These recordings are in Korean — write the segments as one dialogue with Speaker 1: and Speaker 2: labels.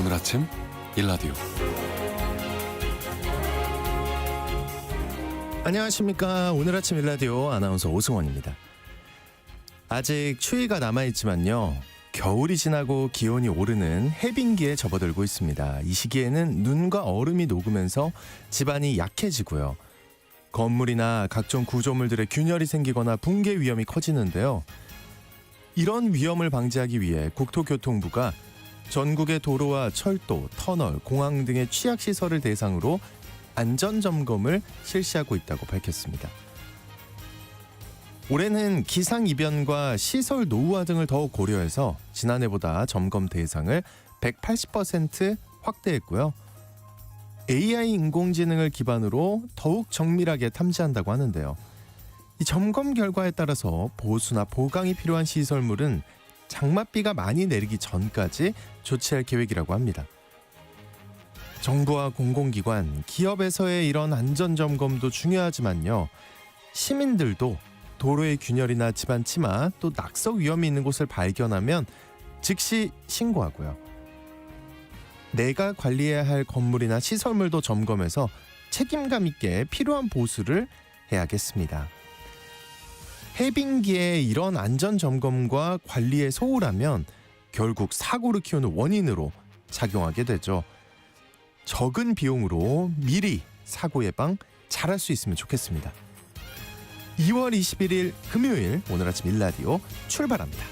Speaker 1: 오늘 아침 일라디오.
Speaker 2: 안녕하십니까. 오늘 아침 일라디오 아나운서 오승원입니다. 아직 추위가 남아있지만요, 겨울이 지나고 기온이 오르는 해빙기에 접어들고 있습니다. 이 시기에는 눈과 얼음이 녹으면서 집안이 약해지고요, 건물이나 각종 구조물들의 균열이 생기거나 붕괴 위험이 커지는데요. 이런 위험을 방지하기 위해 국토교통부가 전국의 도로와 철도, 터널, 공항 등의 취약시설을 대상으로 안전점검을 실시하고 있다고 밝혔습니다. 올해는 기상이변과 시설 노후화 등을 더욱 고려해서 지난해보다 점검 대상을 180% 확대했고요. AI 인공지능을 기반으로 더욱 정밀하게 탐지한다고 하는데요. 이 점검 결과에 따라서 보수나 보강이 필요한 시설물은 장맛비가 많이 내리기 전까지 조치할 계획이라고 합니다. 정부와 공공기관, 기업에서의 이런 안전점검도 중요하지만요, 시민들도 도로의 균열이나 집안 침하, 또 낙석 위험이 있는 곳을 발견하면 즉시 신고하고요. 내가 관리해야 할 건물이나 시설물도 점검해서 책임감 있게 필요한 보수를 해야겠습니다. 해빙기에 이런 안전점검과 관리에 소홀하면 결국 사고를 키우는 원인으로 작용하게 되죠. 적은 비용으로 미리 사고 예방 잘할 수 있으면 좋겠습니다. 2월 21일 금요일 오늘 아침 일라디오 출발합니다.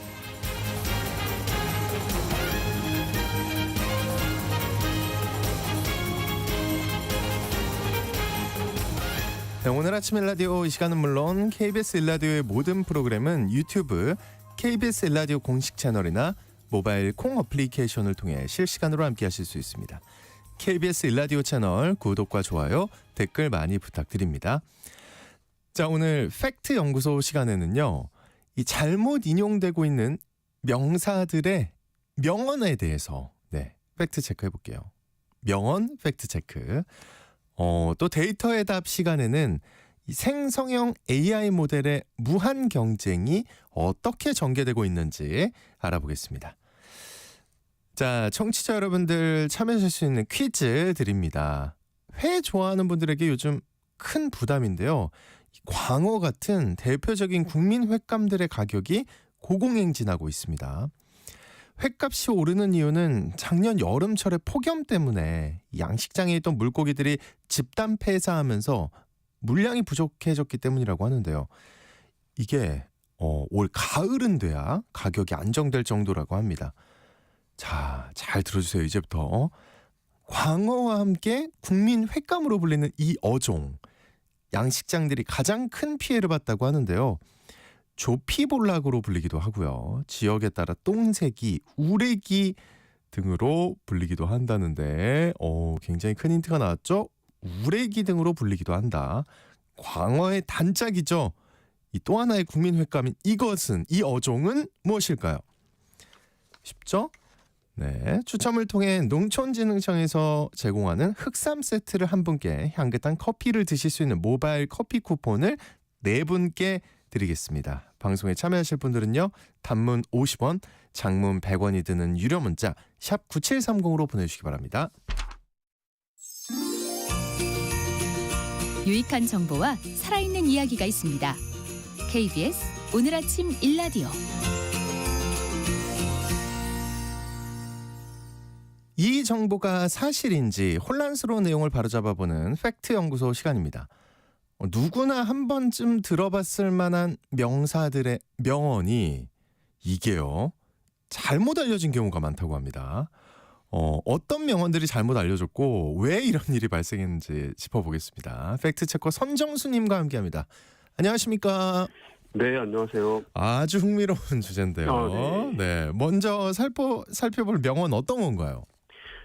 Speaker 2: 네, 오늘 아침 일라디오 이 시간은 물론 KBS 일라디오의 모든 프로그램은 유튜브 KBS 일라디오 공식 채널이나 모바일 콩 어플리케이션을 통해 실시간으로 함께하실 수 있습니다. KBS 일라디오 채널 구독과 좋아요, 댓글 많이 부탁드립니다. 자, 오늘 팩트 연구소 시간에는요, 이 잘못 인용되고 있는 명사들의 명언에 대해서 팩트 체크해 볼게요. 명언 팩트 체크. 또 데이터의 답 시간에는 이 생성형 AI 모델의 무한 경쟁이 어떻게 전개되고 있는지 알아보겠습니다. 자, 청취자 여러분들 참여하실 수 있는 퀴즈 드립니다. 회 좋아하는 분들에게 요즘 큰 부담인데요. 광어 같은 대표적인 국민 횟감들의 가격이 고공행진하고 있습니다. 횟값이 오르는 이유는 작년 여름철의 폭염 때문에 양식장에 있던 물고기들이 집단 폐사하면서 물량이 부족해졌기 때문이라고 하는데요. 이게 올 가을은 돼야 가격이 안정될 정도라고 합니다. 자, 잘 들어주세요. 이제부터 광어와 함께 국민 횟감으로 불리는 이 어종, 양식장들이 가장 큰 피해를 봤다고 하는데요. 조피볼락으로 불리기도 하고요, 지역에 따라 똥새기, 우레기 등으로 불리기도 한다는데 굉장히 큰 힌트가 나왔죠. 우레기 등으로 불리기도 한다. 광어의 단짝이죠. 이 또 하나의 국민 횟감인 이것은, 이 어종은 무엇일까요? 쉽죠? 네, 추첨을 통해 농촌진흥청에서 제공하는 흑삼 세트를 한 분께 향긋한 커피를 드실 수 있는 모바일 커피 쿠폰을 4분께 드리겠습니다. 방송에 참여하실 분들은요, 단문 50원, 장문 100원이 드는 유료 문자 샵 9730으로 보내주시기 바랍니다.
Speaker 3: 유익한 정보와 살아있는 이야기가 있습니다. KBS 오늘 아침 일라디오.
Speaker 2: 이 정보가 사실인지 혼란스러운 내용을 바로잡아보는 팩트 연구소 시간입니다. 누구나 한 번쯤 들어봤을 만한 명사들의 명언이 이게요, 잘못 알려진 경우가 많다고 합니다. 어떤 명언들이 잘못 알려졌고 왜 이런 일이 발생했는지 짚어보겠습니다. 팩트체커 선정수님과 함께합니다. 안녕하십니까?
Speaker 4: 네, 안녕하세요.
Speaker 2: 아주 흥미로운 주제인데요. 네, 먼저 살펴볼 명언 어떤 건가요?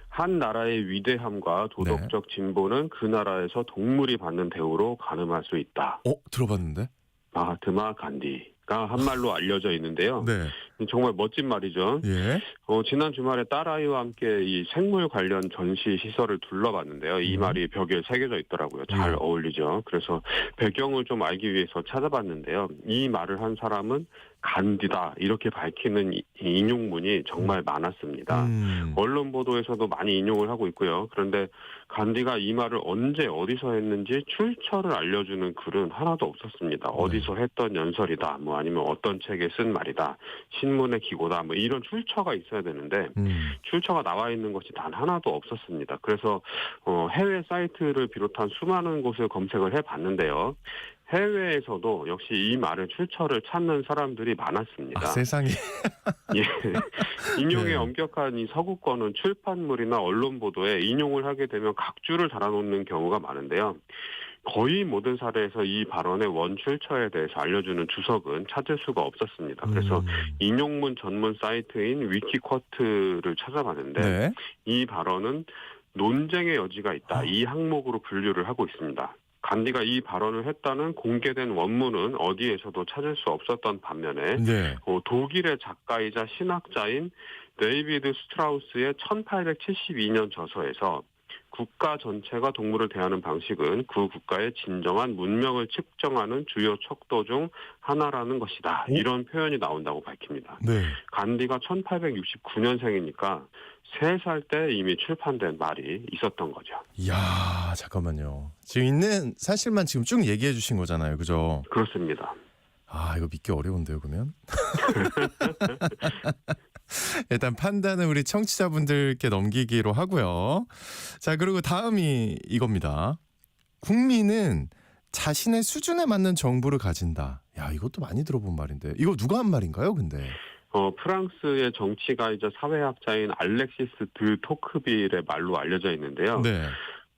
Speaker 4: 한 나라의 위대함과 도덕적 진보는 그 나라에서 동물이 받는 대우로 가늠할 수 있다.
Speaker 2: 들어봤는데?
Speaker 4: 마하트마 간디가 한 말로 알려져 있는데요.
Speaker 2: 네.
Speaker 4: 정말 멋진 말이죠.
Speaker 2: 예.
Speaker 4: 지난 주말에 딸아이와 함께 이 생물 관련 전시 시설을 둘러봤는데요. 이 말이 벽에 새겨져 있더라고요. 잘 어울리죠. 그래서 배경을 좀 알기 위해서 찾아봤는데요. 이 말을 한 사람은 간디다 이렇게 밝히는 인용문이 정말 많았습니다. 언론 보도에서도 많이 인용을 하고 있고요. 그런데 간디가 이 말을 언제 어디서 했는지 출처를 알려주는 글은 하나도 없었습니다. 어디서 했던 연설이다, 뭐 아니면 어떤 책에 쓴 말이다, 신문의 기고다, 뭐 이런 출처가 있어야 되는데 출처가 나와 있는 것이 단 하나도 없었습니다. 그래서 해외 사이트를 비롯한 수많은 곳을 검색을 해봤는데요. 해외에서도 역시 이 말의 출처를 찾는 사람들이 많았습니다.
Speaker 2: 아, 세상에.
Speaker 4: 예. 인용에
Speaker 2: 네.
Speaker 4: 엄격한 이 서구권은 출판물이나 언론 보도에 인용을 하게 되면 각주를 달아놓는 경우가 많은데요. 거의 모든 사례에서 이 발언의 원 출처에 대해서 알려주는 주석은 찾을 수가 없었습니다. 그래서 인용문 전문 사이트인 위키쿼트를 찾아봤는데
Speaker 2: 네.
Speaker 4: 이 발언은 논쟁의 여지가 있다. 이 항목으로 분류를 하고 있습니다. 간디가 이 발언을 했다는 공개된 원문은 어디에서도 찾을 수 없었던 반면에
Speaker 2: 네.
Speaker 4: 독일의 작가이자 신학자인 데이비드 스트라우스의 1872년 저서에서 국가 전체가 동물을 대하는 방식은 그 국가의 진정한 문명을 측정하는 주요 척도 중 하나라는 것이다. 이런 표현이 나온다고 밝힙니다.
Speaker 2: 네.
Speaker 4: 간디가 1869년생이니까 3살 때 이미 출판된 말이 있었던 거죠.
Speaker 2: 이야, 잠깐만요. 지금 있는 사실만 지금 쭉 얘기해 주신 거잖아요. 그죠?
Speaker 4: 그렇습니다.
Speaker 2: 아, 이거 믿기 어려운데요, 그러면? 일단 판단은 우리 청취자분들께 넘기기로 하고요. 자, 그리고 다음이 이겁니다. 국민은 자신의 수준에 맞는 정보를 가진다. 야, 이것도 많이 들어본 말인데. 이거 누가 한 말인가요, 근데?
Speaker 4: 프랑스의 정치가이자 사회학자인 알렉시스 드 토크빌의 말로 알려져 있는데요.
Speaker 2: 네.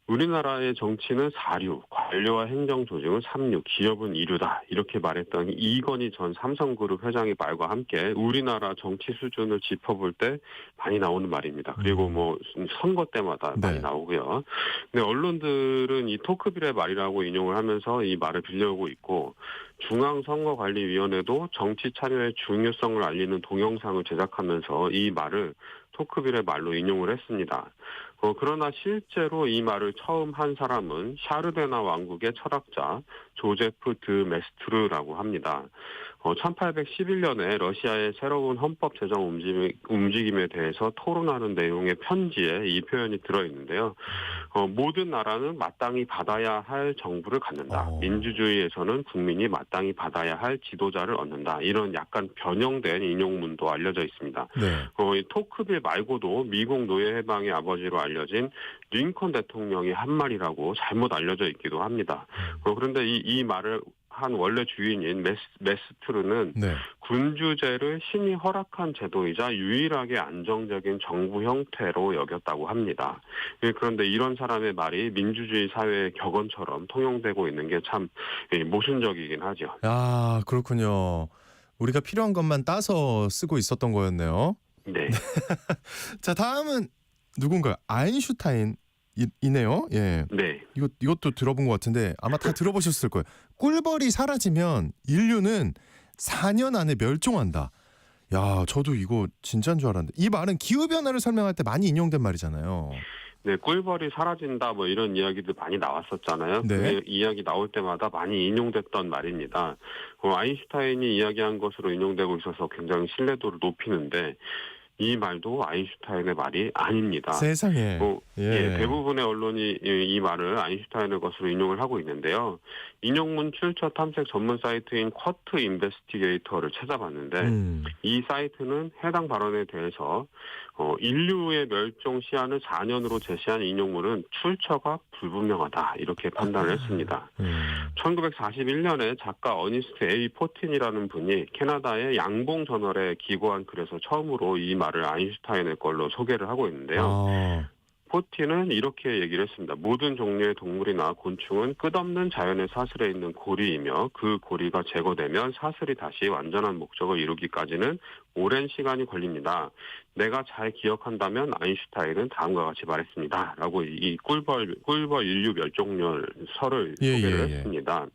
Speaker 4: 우리나라의 정치는 사류, 관료와 행정 조직은 삼류, 기업은 이류다. 이렇게 말했던 이건희 전 삼성그룹 회장의 말과 함께 우리나라 정치 수준을 짚어볼 때 많이 나오는 말입니다. 그리고 뭐 선거 때마다 많이 나오고요. 근데 언론들은 이 토크빌의 말이라고 인용을 하면서 이 말을 빌려오고 있고 중앙선거관리위원회도 정치 참여의 중요성을 알리는 동영상을 제작하면서 이 말을 토크빌의 말로 인용을 했습니다. 그러나 실제로 이 말을 처음 한 사람은 샤르데나 왕국의 철학자 조제프 드 메스트르라고 합니다. 1811년에 러시아의 새로운 헌법 제정 움직임에 대해서 토론하는 내용의 편지에 이 표현이 들어있는데요. 모든 나라는 마땅히 받아야 할 정부를 갖는다. 민주주의에서는 국민이 마땅히 받아야 할 지도자를 얻는다. 이런 약간 변형된 인용문도 알려져 있습니다.
Speaker 2: 네.
Speaker 4: 이 토크빌 말고도 미국 노예해방의 아버지로 알려진 링컨 대통령이 한 말이라고 잘못 알려져 있기도 합니다. 그런데 이 말을 한 원래 주인인 메스트르는
Speaker 2: 네.
Speaker 4: 군주제를 신이 허락한 제도이자 유일하게 안정적인 정부 형태로 여겼다고 합니다. 그런데 이런 사람의 말이 민주주의 사회의 격언처럼 통용되고 있는 게 참 모순적이긴 하죠.
Speaker 2: 아, 그렇군요. 우리가 필요한 것만 따서 쓰고 있었던 거였네요.
Speaker 4: 네.
Speaker 2: 자, 다음은 누군가요? 아인슈타인 이네요. 예.
Speaker 4: 네.
Speaker 2: 이것도 들어본 것 같은데 아마 다 들어보셨을 거예요. 꿀벌이 사라지면 인류는 4년 안에 멸종한다. 야, 저도 이거 진짜인 줄 알았는데 이 말은 기후 변화를 설명할 때 많이 인용된 말이잖아요.
Speaker 4: 네, 꿀벌이 사라진다 뭐 이런 이야기들 많이 나왔었잖아요.
Speaker 2: 네.
Speaker 4: 그 이야기 나올 때마다 많이 인용됐던 말입니다. 아인슈타인이 이야기한 것으로 인용되고 있어서 굉장히 신뢰도를 높이는데 이 말도 아인슈타인의 말이 아닙니다.
Speaker 2: 세상에.
Speaker 4: 대부분의 언론이 이 말을 아인슈타인의 것으로 인용을 하고 있는데요. 인용문 출처 탐색 전문 사이트인 쿼트 인베스티게이터를 찾아봤는데 이 사이트는 해당 발언에 대해서 인류의 멸종 시한을 4년으로 제시한 인용문은 출처가 불분명하다 이렇게 판단을 했습니다. 1941년에 작가 어니스트 A. 포틴이라는 분이 캐나다의 양봉 저널에 기고한 글에서 처음으로 이 말을 아인슈타인의 걸로 소개를 하고 있는데요. 포틴은 이렇게 얘기를 했습니다. 모든 종류의 동물이나 곤충은 끝없는 자연의 사슬에 있는 고리이며 그 고리가 제거되면 사슬이 다시 완전한 목적을 이루기까지는 오랜 시간이 걸립니다. 내가 잘 기억한다면 아인슈타인은 다음과 같이 말했습니다. 라고 이 꿀벌 인류 멸종설을 소개를 했습니다.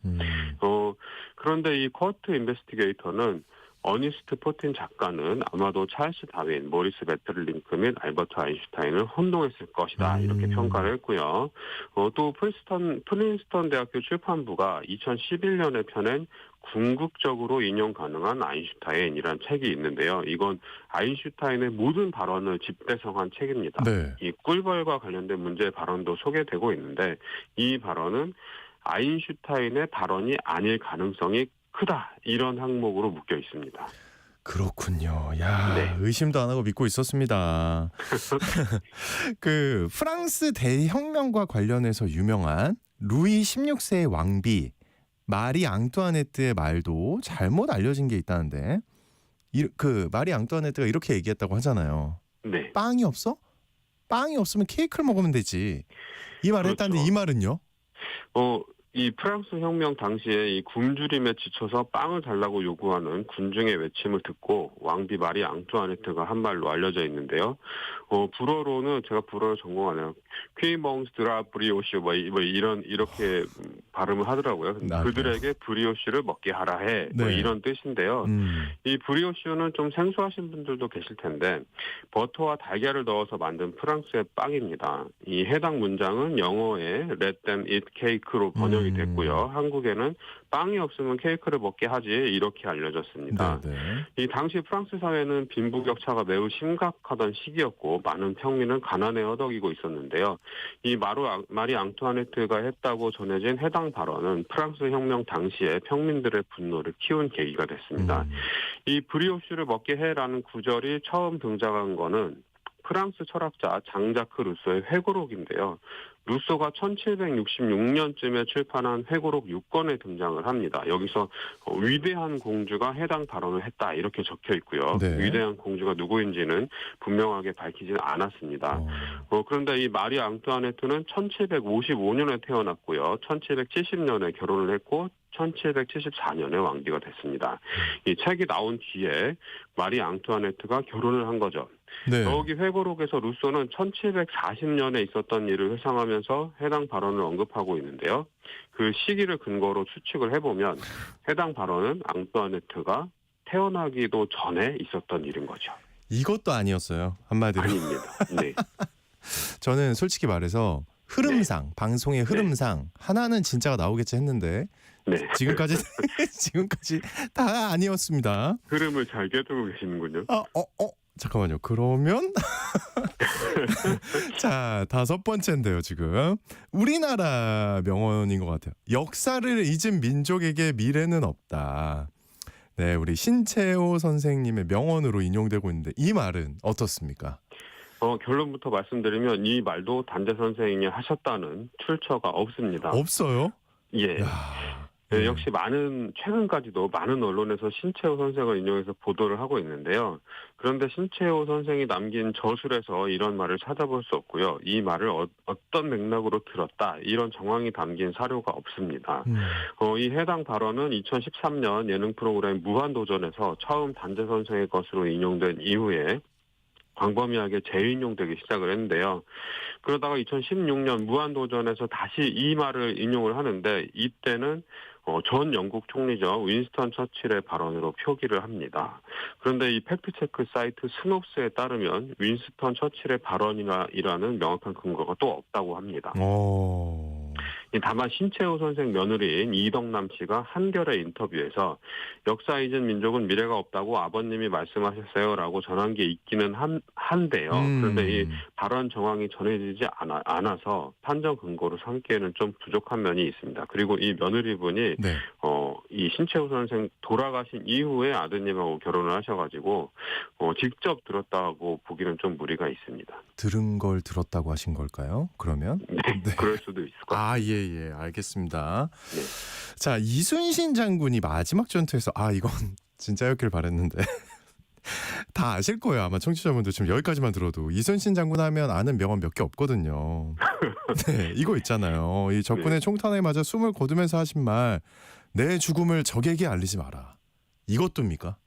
Speaker 4: 그런데 이 쿼트 인베스티게이터는 어니스트 포틴 작가는 아마도 찰스 다윈, 모리스 베트를링크 및 알버트 아인슈타인을 혼동했을 것이다 이렇게 평가를 했고요. 또 프린스턴 대학교 출판부가 2011년에 펴낸 궁극적으로 인용 가능한 아인슈타인이라는 책이 있는데요. 이건 아인슈타인의 모든 발언을 집대성한 책입니다.
Speaker 2: 네.
Speaker 4: 이 꿀벌과 관련된 문제의 발언도 소개되고 있는데 이 발언은 아인슈타인의 발언이 아닐 가능성이 크다 이런 항목으로 묶여 있습니다.
Speaker 2: 그렇군요. 야,
Speaker 4: 네.
Speaker 2: 의심도 안 하고 믿고 있었습니다. 그 프랑스 대혁명과 관련해서 유명한 루이 16세의 왕비 마리 앙뚜아네트의 말도 잘못 알려진 게 있다는데 그 마리 앙뚜아네트가 이렇게 얘기했다고 하잖아요.
Speaker 4: 네.
Speaker 2: 빵이 없어? 빵이 없으면 케이크를 먹으면 되지. 이 말을
Speaker 4: 그렇죠.
Speaker 2: 했다는데 이 말은요?
Speaker 4: 이 프랑스 혁명 당시에 이 굶주림에 지쳐서 빵을 달라고 요구하는 군중의 외침을 듣고 왕비 마리 앙투아네트가 한 말로 알려져 있는데요. 불어로는 제가 불어를 전공하네요. 퀴몽스 드라 브리오시 뭐 이렇게 발음을 하더라고요. 그들에게 브리오시를 먹게 하라 해. 뭐
Speaker 2: 네.
Speaker 4: 이런 뜻인데요. 이 브리오시는 좀 생소하신 분들도 계실 텐데 버터와 달걀을 넣어서 만든 프랑스의 빵입니다. 이 해당 문장은 영어에 Let them eat cake로 번역이 됐고요. 한국에는 빵이 없으면 케이크를 먹게 하지 이렇게 알려졌습니다.
Speaker 2: 네.
Speaker 4: 이 당시 프랑스 사회는 빈부격차가 매우 심각하던 시기였고 많은 평민은 가난에 허덕이고 있었는데요. 이 마리 앙투아네트가 했다고 전해진 해당 발언은 프랑스 혁명 당시에 평민들의 분노를 키운 계기가 됐습니다. 이 브리오슈를 먹게 해라는 구절이 처음 등장한 거는 프랑스 철학자 장자크 루소의 회고록인데요. 루소가 1766년쯤에 출판한 회고록 6권에 등장을 합니다. 여기서 위대한 공주가 해당 발언을 했다 이렇게 적혀 있고요.
Speaker 2: 네.
Speaker 4: 위대한 공주가 누구인지는 분명하게 밝히지는 않았습니다. 그런데 이 마리 앙투아네트는 1755년에 태어났고요. 1770년에 결혼을 했고 1774년에 왕비가 됐습니다. 이 책이 나온 뒤에 마리 앙투아네트가 결혼을 한 거죠.
Speaker 2: 네.
Speaker 4: 여기 회고록에서 루소는 1740년에 있었던 일을 회상하면서 해당 발언을 언급하고 있는데요. 그 시기를 근거로 추측을 해보면 해당 발언은 앙투아네트가 태어나기도 전에 있었던 일인 거죠.
Speaker 2: 이것도 아니었어요. 한마디로.
Speaker 4: 아닙니다. 네.
Speaker 2: 저는 솔직히 말해서 흐름상, 방송의 흐름상 하나는 진짜가 나오겠지 했는데
Speaker 4: 네.
Speaker 2: 지금까지 다 아니었습니다.
Speaker 4: 흐름을 잘 꿰두고 계시는군요.
Speaker 2: 잠깐만요. 그러면 자, 5번째인데요. 지금 우리나라 명언인 것 같아요. 역사를 잊은 민족에게 미래는 없다. 네, 우리 신채호 선생님의 명언으로 인용되고 있는데 이 말은 어떻습니까?
Speaker 4: 결론부터 말씀드리면 이 말도 단재 선생님이 하셨다는 출처가 없습니다.
Speaker 2: 없어요?
Speaker 4: 예. 네, 역시 최근까지도 많은 언론에서 신채호 선생을 인용해서 보도를 하고 있는데요. 그런데 신채호 선생이 남긴 저술에서 이런 말을 찾아볼 수 없고요. 이 말을 어떤 맥락으로 들었다 이런 정황이 담긴 사료가 없습니다. 이 해당 발언은 2013년 예능 프로그램 무한도전에서 처음 단재 선생의 것으로 인용된 이후에 광범위하게 재인용되기 시작을 했는데요. 그러다가 2016년 무한도전에서 다시 이 말을 인용을 하는데 이때는 전 영국 총리죠. 윈스턴 처칠의 발언으로 표기를 합니다. 그런데 이 팩트체크 사이트 스놉스에 따르면 윈스턴 처칠의 발언이라는 명확한 근거가 또 없다고 합니다. 다만 신채호 선생 며느리인 이덕남 씨가 한겨레 인터뷰에서 역사 잊은 민족은 미래가 없다고 아버님이 말씀하셨어요라고 전한 게 있기는 한데요. 그런데 이 발언 정황이 전해지지 않아서 판정 근거로 삼기에는 좀 부족한 면이 있습니다. 그리고 이 며느리분이
Speaker 2: 네.
Speaker 4: 이 신채호 선생 돌아가신 이후에 아드님하고 결혼을 하셔가지고 직접 들었다고 보기는 좀 무리가 있습니다.
Speaker 2: 들은 걸 들었다고 하신 걸까요? 그러면?
Speaker 4: 네. 그럴 수도 있을 것 같습니다.
Speaker 2: 예, 알겠습니다.
Speaker 4: 네.
Speaker 2: 자, 이순신 장군이 마지막 전투에서 이건 진짜였길 바랬는데 다 아실 거예요. 아마 청취자분들 지금 여기까지만 들어도 이순신 장군 하면 아는 명언 몇 개 없거든요. 네, 이거 있잖아요. 이 적군의 총탄에 맞아 숨을 거두면서 하신 말, 내 죽음을 적에게 알리지 마라. 이것도입니까?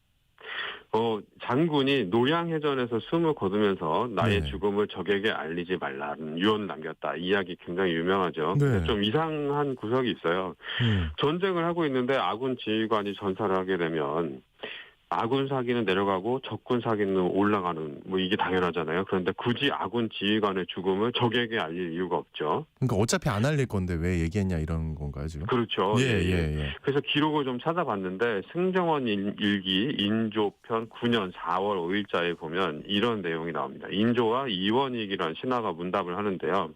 Speaker 4: 장군이 노량해전에서 숨을 거두면서 나의
Speaker 2: 네.
Speaker 4: 죽음을 적에게 알리지 말라는 유언을 남겼다. 이 이야기 굉장히 유명하죠.
Speaker 2: 네.
Speaker 4: 근데 좀 이상한 구석이 있어요. 전쟁을 하고 있는데 아군 지휘관이 전사를 하게 되면 아군 사기는 내려가고 적군 사기는 올라가는 뭐 이게 당연하잖아요. 그런데 굳이 아군 지휘관의 죽음을 적에게 알릴 이유가 없죠.
Speaker 2: 그러니까 어차피 안 알릴 건데 왜 얘기했냐 이런 건가요 지금?
Speaker 4: 그렇죠.
Speaker 2: 예.
Speaker 4: 그래서 기록을 좀 찾아봤는데 승정원 일기 인조편 9년 4월 5일자에 보면 이런 내용이 나옵니다. 인조와 이원익이라는 신하가 문답을 하는데요.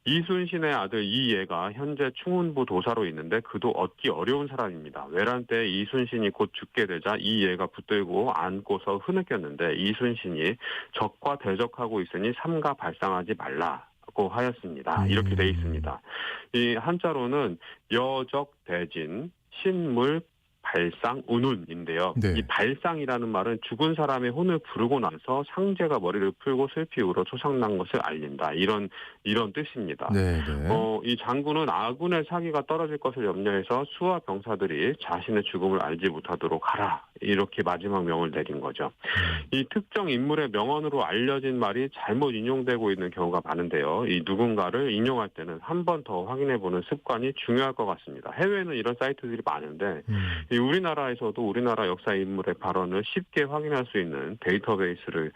Speaker 4: 이순신의 아들 이예가 현재 충운부 도사로 있는데 그도 얻기 어려운 사람입니다. 외란 때 이순신이 곧 죽게 되자 이예가 붙들고 안고서 흐느꼈는데 이순신이 적과 대적하고 있으니 삼가 발상하지 말라고 하였습니다. 이렇게 돼 있습니다. 이 한자로는 여적 대진 신물 발상 운운인데요.
Speaker 2: 네.
Speaker 4: 이 발상이라는 말은 죽은 사람의 혼을 부르고 나서 상제가 머리를 풀고 슬피 울어 초상난 것을 알린다. 이런 뜻입니다.
Speaker 2: 네.
Speaker 4: 이 장군은 아군의 사기가 떨어질 것을 염려해서 수하 병사들이 자신의 죽음을 알지 못하도록 하라. 이렇게 마지막 명을 내린 거죠. 이 특정 인물의 명언으로 알려진 말이 잘못 인용되고 있는 경우가 많은데요. 이 누군가를 인용할 때는 한 번 더 확인해보는 습관이 중요할 것 같습니다. 해외에는 이런 사이트들이 많은데 이 우리나라에서도 우리나라 역사 인물의 발언을 쉽게 확인할 수 있는 데이터베이스를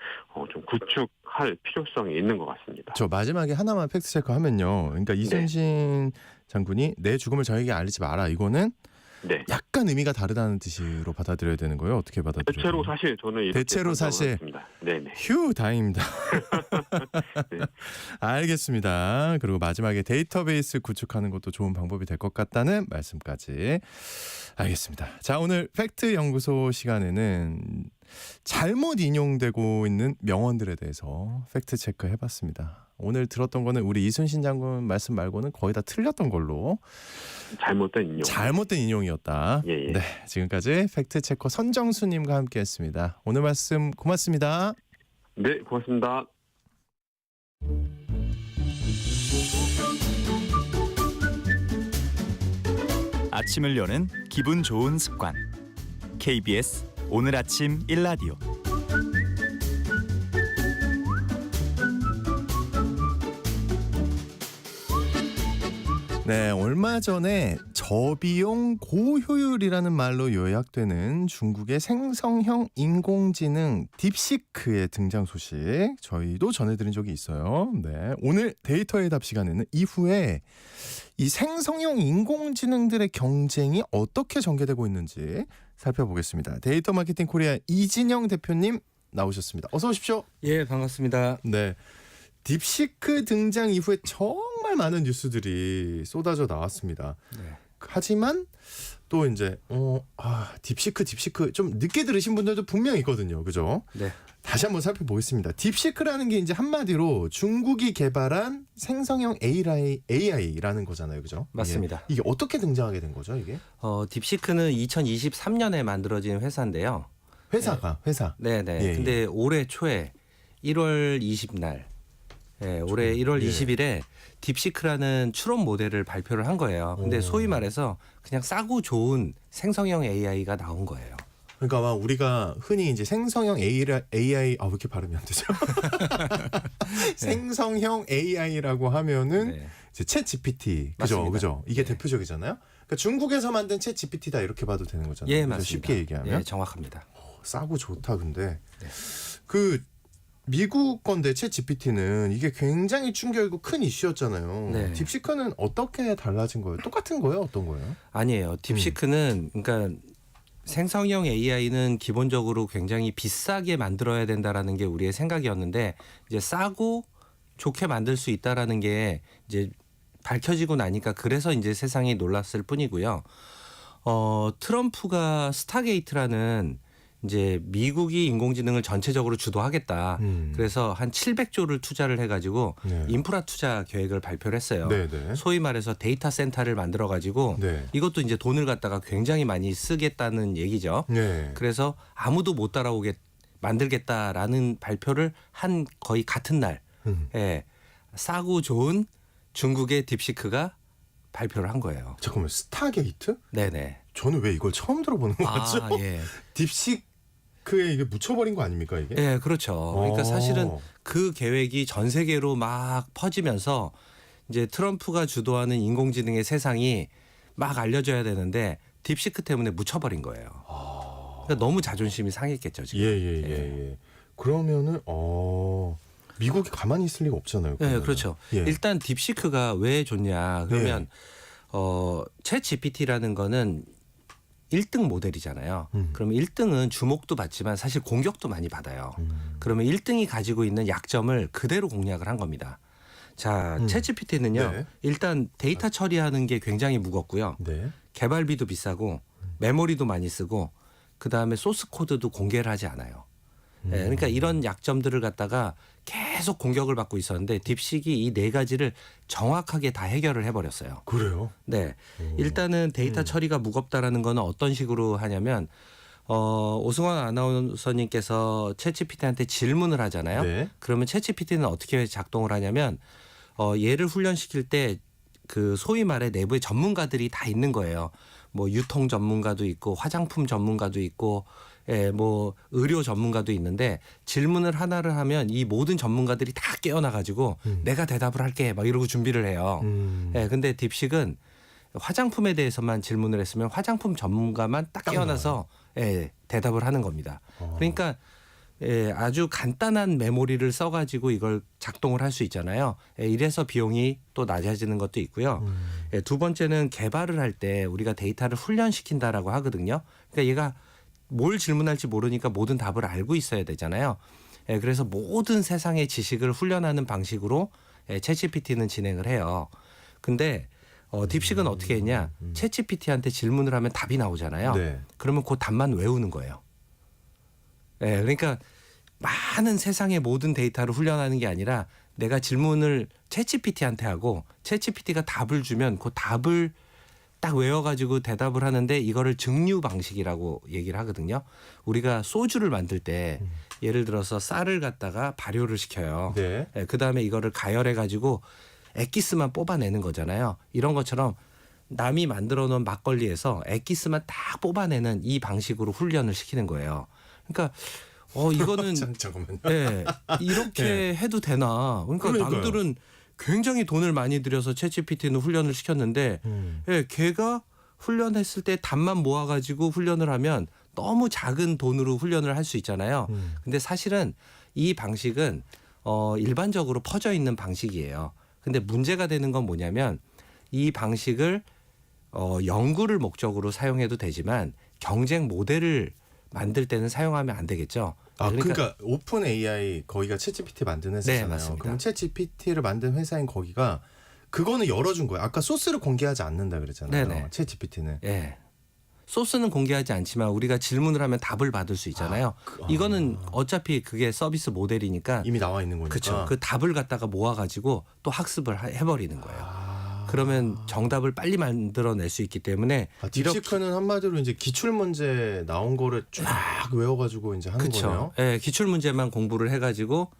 Speaker 4: 좀 구축할 필요성이 있는 것 같습니다.
Speaker 2: 저 마지막에 하나만 팩트 체크하면요. 그러니까 이순신 장군이 내 죽음을 저에게 알리지 마라. 이거는
Speaker 4: 네.
Speaker 2: 약간 의미가 다르다는 뜻으로 받아들여야 되는 거예요. 어떻게 받아들여요?
Speaker 4: 대체로 사실 저는 이렇게
Speaker 2: 대체로 사실.
Speaker 4: 했습니다. 네네.
Speaker 2: 휴, 다행입니다.
Speaker 4: 네.
Speaker 2: 알겠습니다. 그리고 마지막에 데이터베이스 구축하는 것도 좋은 방법이 될 것 같다는 말씀까지 알겠습니다. 자, 오늘 팩트 연구소 시간에는 잘못 인용되고 있는 명언들에 대해서 팩트 체크 해봤습니다. 오늘 들었던 거는 우리 이순신 장군 말씀 말고는 거의 다 틀렸던 걸로 잘못된 인용이었다.
Speaker 4: 예.
Speaker 2: 네, 지금까지 팩트 체커 선정수님과 함께했습니다. 오늘 말씀 고맙습니다.
Speaker 4: 네, 고맙습니다.
Speaker 1: 아침을 여는 기분 좋은 습관. KBS 오늘 아침 1라디오.
Speaker 2: 네, 얼마 전에 저비용 고효율이라는 말로 요약되는 중국의 생성형 인공지능 딥시크의 등장 소식 저희도 전해드린 적이 있어요. 네, 오늘 데이터의 답 시간에는 이후에 이 생성형 인공지능들의 경쟁이 어떻게 전개되고 있는지 살펴보겠습니다. 데이터 마케팅 코리아 이진영 대표님 나오셨습니다. 어서 오십시오.
Speaker 5: 예, 반갑습니다.
Speaker 2: 네. 딥시크 등장 이후에 정말 많은 뉴스들이 쏟아져 나왔습니다.
Speaker 5: 네.
Speaker 2: 하지만 또 이제 딥시크 좀 늦게 들으신 분들도 분명히 있거든요. 그죠?
Speaker 5: 네.
Speaker 2: 다시 한번 살펴보겠습니다. 딥시크라는 게 이제 한마디로 중국이 개발한 생성형 AI라는 거잖아요. 그죠?
Speaker 5: 맞습니다.
Speaker 2: 이게 어떻게 등장하게 된 거죠, 이게?
Speaker 5: 딥시크는 2023년에 만들어진 회사인데요.
Speaker 2: 회사.
Speaker 5: 네네.
Speaker 2: 예,
Speaker 5: 근데 올해 초에 1월 20날, 올해 1월 20일에 딥시크라는 추론 모델을 발표를 한 거예요. 근데 소위 말해서 그냥 싸고 좋은 생성형 AI가 나온 거예요.
Speaker 2: 그러니까 아마 우리가 흔히 이제 생성형 AI 왜 이렇게 발음이 안 되죠? 생성형 AI라고 하면은
Speaker 5: 네.
Speaker 2: 이제 챗 GPT
Speaker 5: 맞습니다.
Speaker 2: 그죠? 이게
Speaker 5: 네.
Speaker 2: 대표적이잖아요. 그러니까 중국에서 만든 챗 GPT다 이렇게 봐도 되는 거잖아요.
Speaker 5: 예,
Speaker 2: 그죠?
Speaker 5: 맞습니다.
Speaker 2: 쉽게 얘기하면
Speaker 5: 예, 정확합니다.
Speaker 2: 싸고 좋다. 근데
Speaker 5: 네.
Speaker 2: 그 미국 건데 챗 GPT는 이게 굉장히 충격이고 큰 이슈였잖아요.
Speaker 5: 네.
Speaker 2: 딥시크는 어떻게 달라진 거예요? 똑같은 거예요? 어떤 거예요?
Speaker 5: 아니에요. 딥시크는 그러니까 생성형 AI는 기본적으로 굉장히 비싸게 만들어야 된다라는 게 우리의 생각이었는데 이제 싸고 좋게 만들 수 있다라는 게 이제 밝혀지고 나니까 그래서 이제 세상이 놀랐을 뿐이고요. 트럼프가 스타게이트라는 이제 미국이 인공지능을 전체적으로 주도하겠다. 그래서 한 700조를 투자를 해가지고
Speaker 2: 네.
Speaker 5: 인프라 투자 계획을 발표를 했어요.
Speaker 2: 네네.
Speaker 5: 소위 말해서 데이터 센터를 만들어가지고
Speaker 2: 네.
Speaker 5: 이것도 이제 돈을 갖다가 굉장히 많이 쓰겠다는 얘기죠.
Speaker 2: 네.
Speaker 5: 그래서 아무도 못 따라오게 만들겠다라는 발표를 한 거의 같은 날, 싸고 좋은 중국의 딥시크가 발표를 한 거예요.
Speaker 2: 잠깐만, 스타게이트?
Speaker 5: 네네.
Speaker 2: 저는 왜 이걸 처음 들어보는 거죠?
Speaker 5: 예.
Speaker 2: 딥시크에 이게 묻혀버린 거 아닙니까 이게?
Speaker 5: 예, 그렇죠. 그러니까 사실은 그 계획이 전 세계로 막 퍼지면서 이제 트럼프가 주도하는 인공지능의 세상이 막 알려져야 되는데 딥시크 때문에 묻혀버린 거예요. 그러니까 너무 자존심이 상했겠죠 지금.
Speaker 2: 예. 그러면은 미국이 가만히 있을 리가 없잖아요.
Speaker 5: 네,
Speaker 2: 그러면은.
Speaker 5: 그렇죠.
Speaker 2: 예.
Speaker 5: 일단 딥시크가 왜 좋냐? 그러면 챗 GPT라는 거는 1등 모델이잖아요. 그러면 1등은 주목도 받지만 사실 공격도 많이 받아요. 그러면 1등이 가지고 있는 약점을 그대로 공략을 한 겁니다. 자, 챗 GPT는요.
Speaker 2: 네.
Speaker 5: 일단 데이터 처리하는 게 굉장히 무겁고요.
Speaker 2: 네.
Speaker 5: 개발비도 비싸고 메모리도 많이 쓰고 그다음에 소스 코드도 공개를 하지 않아요. 네, 그러니까 이런 약점들을 갖다가 계속 공격을 받고 있었는데 딥시크가 이 네 가지를 정확하게 다 해결을 해버렸어요.
Speaker 2: 그래요?
Speaker 5: 네, 일단은 데이터 처리가 무겁다라는 거는 어떤 식으로 하냐면 오승환 아나운서님께서 챗GPT한테 질문을 하잖아요.
Speaker 2: 네.
Speaker 5: 그러면 챗GPT는 어떻게 작동을 하냐면 얘를 훈련시킬 때 그 소위 말해 내부에 전문가들이 다 있는 거예요. 뭐 유통 전문가도 있고 화장품 전문가도 있고 뭐 의료 전문가도 있는데 질문을 하나를 하면 이 모든 전문가들이 다 깨어나 가지고 내가 대답을 할게 막 이러고 준비를 해요. 근데 딥시크는 화장품에 대해서만 질문을 했으면 화장품 전문가만 딱 깨어나서 대답을 하는 겁니다. 그러니까 아주 간단한 메모리를 써가지고 이걸 작동을 할 수 있잖아요. 이래서 비용이 또 낮아지는 것도 있고요. 두 번째는 개발을 할 때 우리가 데이터를 훈련시킨다라고 하거든요. 그러니까 얘가 뭘 질문할지 모르니까 모든 답을 알고 있어야 되잖아요. 그래서 모든 세상의 지식을 훈련하는 방식으로 챗GPT는 진행을 해요. 근데 딥시크는 어떻게 했냐? 챗GPT한테 질문을 하면 답이 나오잖아요.
Speaker 2: 네.
Speaker 5: 그러면 그 답만 외우는 거예요. 그러니까 많은 세상의 모든 데이터를 훈련하는 게 아니라 내가 질문을 챗GPT한테 하고 챗GPT가 답을 주면 그 답을 딱 외워가지고 대답을 하는데 이거를 증류 방식이라고 얘기를 하거든요. 우리가 소주를 만들 때 예를 들어서 쌀을 갖다가 발효를 시켜요.
Speaker 2: 네.
Speaker 5: 그다음에 이거를 가열해가지고 액기스만 뽑아내는 거잖아요. 이런 것처럼 남이 만들어 놓은 막걸리에서 액기스만 딱 뽑아내는 이 방식으로 훈련을 시키는 거예요. 그러니까 이거는
Speaker 2: 잠깐만요.
Speaker 5: 이렇게 해도 되나? 그러니까
Speaker 2: 그러니까요.
Speaker 5: 남들은 굉장히 돈을 많이 들여서 챗GPT는 훈련을 시켰는데 걔가 훈련했을 때 답만 모아가지고 훈련을 하면 너무 작은 돈으로 훈련을 할 수 있잖아요. 근데 사실은 이 방식은 일반적으로 퍼져 있는 방식이에요. 근데 문제가 되는 건 뭐냐면 이 방식을 연구를 목적으로 사용해도 되지만 경쟁 모델을 만들 때는 사용하면 안 되겠죠.
Speaker 2: 그러니까 오픈 AI 거기가 챗GPT 만든 회사잖아요.
Speaker 5: 네, 맞습니다.
Speaker 2: 그럼 챗GPT를 만든 회사인 거기가 그거는 열어준 거예요. 아까 소스를 공개하지 않는다 그랬잖아요.
Speaker 5: 네네.
Speaker 2: 챗GPT는.
Speaker 5: 소스는 공개하지 않지만 우리가 질문을 하면 답을 받을 수 있잖아요. 이거는 어차피 그게 서비스 모델이니까
Speaker 2: 이미 나와 있는 거니까.
Speaker 5: 그렇죠. 그 답을 갖다가 모아가지고 또 학습을 해버리는 거예요. 그러면 정답을 빨리 만들어낼 수 있기 때문에
Speaker 2: 딥시크는 한마디로 이제 기출 문제 나온 거를 쫙 외워가지고 이제 하는 거예요.
Speaker 5: 그렇죠. 기출 문제만 공부를 해가지고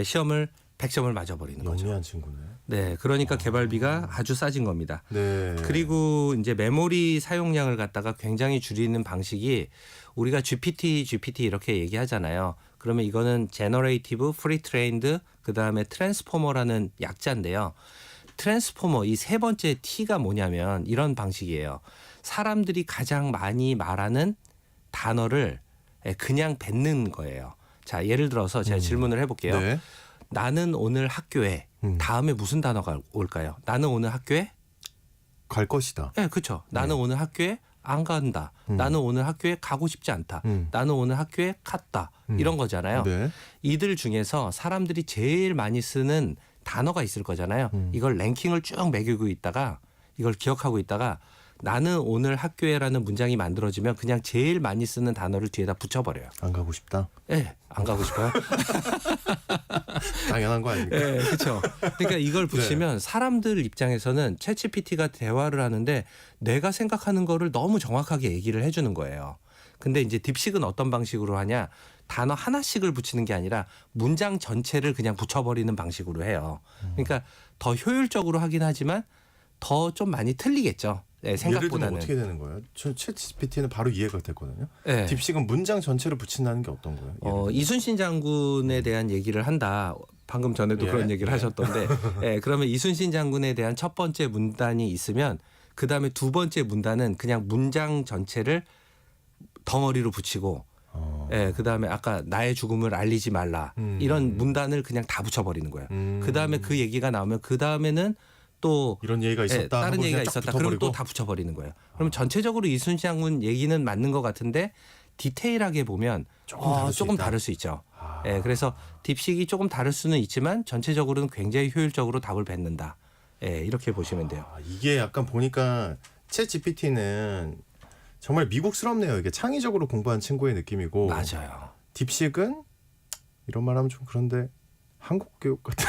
Speaker 5: 시험을 100점을 맞아버리는 거죠.
Speaker 2: 영리한 친구네.
Speaker 5: 네, 그러니까 개발비가 아주 싸진 겁니다.
Speaker 2: 네.
Speaker 5: 그리고 이제 메모리 사용량을 갖다가 굉장히 줄이는 방식이 우리가 GPT 이렇게 얘기하잖아요. 그러면 이거는 Generative Pre-trained 그다음에 트랜스포머라는 약자인데요. 트랜스포머 이 세 번째 T가 뭐냐면 이런 방식이에요. 사람들이 가장 많이 말하는 단어를 그냥 뱉는 거예요. 자, 예를 들어서 제가 질문을 해볼게요.
Speaker 2: 네.
Speaker 5: 나는 오늘 학교에 다음에 무슨 단어가 올까요? 나는 오늘 학교에
Speaker 2: 갈 것이다.
Speaker 5: 네, 그렇죠. 나는 오늘 학교에 안 간다. 나는 오늘 학교에 가고 싶지 않다. 나는 오늘 학교에 갔다. 이런 거잖아요.
Speaker 2: 네.
Speaker 5: 이들 중에서 사람들이 제일 많이 쓰는 단어가 있을 거잖아요. 이걸 랭킹을 쭉 매기고 있다가 이걸 기억하고 있다가 나는 오늘 학교에라는 문장이 만들어지면 그냥 제일 많이 쓰는 단어를 뒤에다 붙여버려요.
Speaker 2: 안 가고 싶다.
Speaker 5: 네, 안 가고 싶어요.
Speaker 2: 당연한 거 아닙니까?
Speaker 5: 네, 그렇죠. 그러니까 이걸 붙이면 사람들 입장에서는 챗GPT가 대화를 하는데 내가 생각하는 거를 너무 정확하게 얘기를 해주는 거예요. 근데 이제 딥시크는 어떤 방식으로 하냐? 단어 하나씩을 붙이는 게 아니라 문장 전체를 그냥 붙여버리는 방식으로 해요. 그러니까 더 효율적으로 하긴 하지만 더 좀 많이 틀리겠죠. 네,
Speaker 2: 예를 들면
Speaker 5: 생각보다는.
Speaker 2: 어떻게 되는 거예요? 저 챗GPT는 바로 이해가 됐거든요.
Speaker 5: 네.
Speaker 2: 딥시크는 문장 전체를 붙인다는 게 어떤 거예요? 예를 들면?
Speaker 5: 이순신 장군에 대한 얘기를 한다. 방금 전에도
Speaker 2: 예.
Speaker 5: 그런 얘기를
Speaker 2: 예.
Speaker 5: 하셨던데, 그러면 이순신 장군에 대한 첫 번째 문단이 있으면 그 다음에 두 번째 문단은 그냥 문장 전체를 덩어리로 붙이고 예, 그다음에 아까 나의 죽음을 알리지 말라 이런 문단을 그냥 다 붙여버리는 거예요. 그다음에 그 얘기가 나오면 그다음에는 또
Speaker 2: 이런 얘기가 있었다.
Speaker 5: 예, 다른
Speaker 2: 하고
Speaker 5: 얘기가
Speaker 2: 그냥 쫙
Speaker 5: 있었다. 그럼
Speaker 2: 붙어버리고?
Speaker 5: 또 다 붙여버리는 거예요. 그럼 전체적으로 이순신 장군 얘기는 맞는 것 같은데 디테일하게 보면 조금 다를 수 있죠. 예, 그래서 딥식이 조금 다를 수는 있지만 전체적으로는 굉장히 효율적으로 답을 뱉는다. 예, 이렇게 보시면 돼요.
Speaker 2: 이게 약간 보니까 챗 GPT는 정말 미국스럽네요. 이게 창의적으로 공부한 친구의 느낌이고
Speaker 5: 맞아요.
Speaker 2: 딥식은 이런 말하면 좀 그런데 한국 교육 같은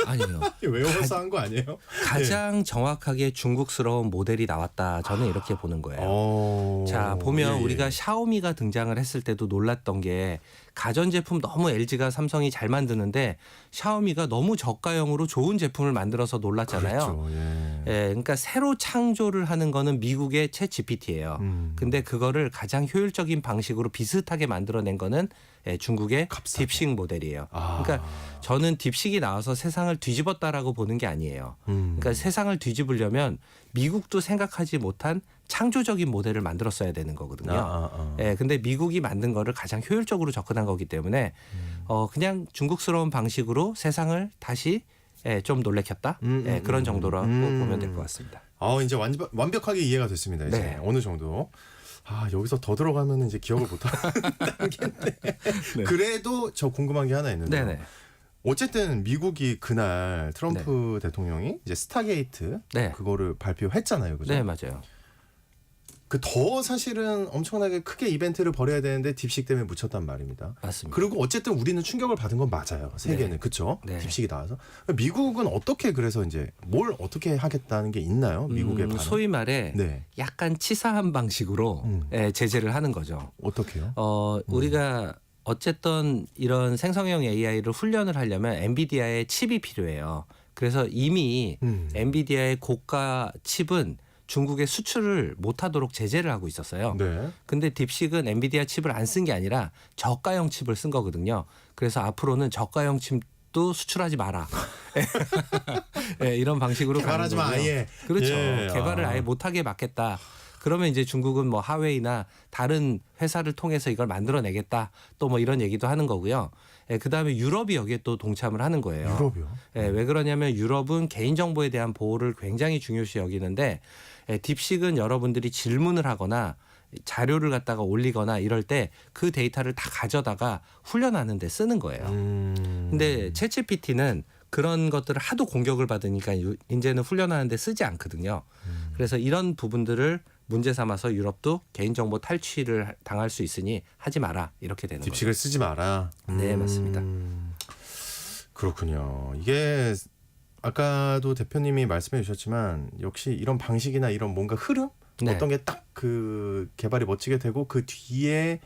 Speaker 5: 아니에요.
Speaker 2: 외워서 한 거 아니에요?
Speaker 5: 가장 정확하게 중국스러운 모델이 나왔다. 저는 이렇게 보는 거예요. 자, 보면
Speaker 2: 예, 예.
Speaker 5: 우리가 샤오미가 등장을 했을 때도 놀랐던 게 가전제품 너무 LG가 삼성이 잘 만드는데 샤오미가 너무 저가형으로 좋은 제품을 만들어서 놀랐잖아요.
Speaker 2: 그렇죠. 예.
Speaker 5: 예, 그러니까 새로 창조를 하는 거는 미국의 챗 GPT예요. 근데 그거를 가장 효율적인 방식으로 비슷하게 만들어낸 거는 예, 중국의
Speaker 2: 값싸게.
Speaker 5: 딥식 모델이에요. 그러니까 저는 딥식이 나와서 세상을 뒤집었다라고 보는 게 아니에요. 그러니까 세상을 뒤집으려면 미국도 생각하지 못한 창조적인 모델을 만들었어야 되는 거거든요. 예, 근데 미국이 만든 거를 가장 효율적으로 접근한 거기 때문에 그냥 중국스러운 방식으로 세상을 다시 예, 좀 놀래켰다. 예, 그런 정도로 보면 될 것 같습니다.
Speaker 2: 이제 완벽하게 이해가 됐습니다. 이제
Speaker 5: 네.
Speaker 2: 어느 정도. 여기서 더 들어가면 이제 기억을 못 하겠네. 그래도 저 궁금한 게 하나 있는데.
Speaker 5: 네네.
Speaker 2: 어쨌든 미국이 그날 트럼프 대통령이 이제 스타게이트
Speaker 5: 네.
Speaker 2: 그거를 발표했잖아요. 그죠?
Speaker 5: 네, 맞아요.
Speaker 2: 그 더 사실은 엄청나게 크게 이벤트를 벌여야 되는데 딥식 때문에 묻혔단 말입니다.
Speaker 5: 맞습니다.
Speaker 2: 그리고 어쨌든 우리는 충격을 받은 건 맞아요. 세계는
Speaker 5: 네.
Speaker 2: 그렇죠.
Speaker 5: 네.
Speaker 2: 딥식이 나와서 미국은 어떻게 그래서 이제 뭘 어떻게 하겠다는 게 있나요? 미국의 반응?
Speaker 5: 소위 말해
Speaker 2: 네.
Speaker 5: 약간 치사한 방식으로 예, 제재를 하는 거죠.
Speaker 2: 어떻게요?
Speaker 5: 우리가 어쨌든 이런 생성형 AI를 훈련을 하려면 엔비디아의 칩이 필요해요. 그래서 이미 엔비디아의 고가 칩은 중국에 수출을 못하도록 제재를 하고 있었어요.
Speaker 2: 네.
Speaker 5: 근데 딥식은 엔비디아 칩을 안 쓴 게 아니라 저가형 칩을 쓴 거거든요. 그래서 앞으로는 저가형 칩도 수출하지 마라. 예, 이런 방식으로
Speaker 2: 개발하지 마
Speaker 5: 가는 거고요.
Speaker 2: 아예.
Speaker 5: 그렇죠.
Speaker 2: 예.
Speaker 5: 개발을 아예 못하게 막겠다. 그러면 이제 중국은 뭐 하웨이나 다른 회사를 통해서 이걸 만들어내겠다. 또 뭐 이런 얘기도 하는 거고요. 예, 그다음에 유럽이 여기에 또 동참을 하는 거예요.
Speaker 2: 유럽이요?
Speaker 5: 예, 왜 그러냐면 유럽은 개인정보에 대한 보호를 굉장히 중요시 여기는데 예, 딥식은 여러분들이 질문을 하거나 자료를 갖다가 올리거나 이럴 때 그 데이터를 다 가져다가 훈련하는 데 쓰는 거예요. 근데 챗GPT는 그런 것들을 하도 공격을 받으니까 이제는 훈련하는 데 쓰지 않거든요. 그래서 이런 부분들을 문제 삼아서 유럽도 개인정보 탈취를 당할 수 있으니 하지 마라 이렇게 되는 거죠.
Speaker 2: 딥식을 쓰지 마라.
Speaker 5: 네, 맞습니다.
Speaker 2: 그렇군요. 이게 아까도 대표님이 말씀해 주셨지만 역시 이런 방식이나 이런 뭔가 흐름
Speaker 5: 네.
Speaker 2: 어떤 게 딱 그 개발이 멋지게 되고 그 뒤에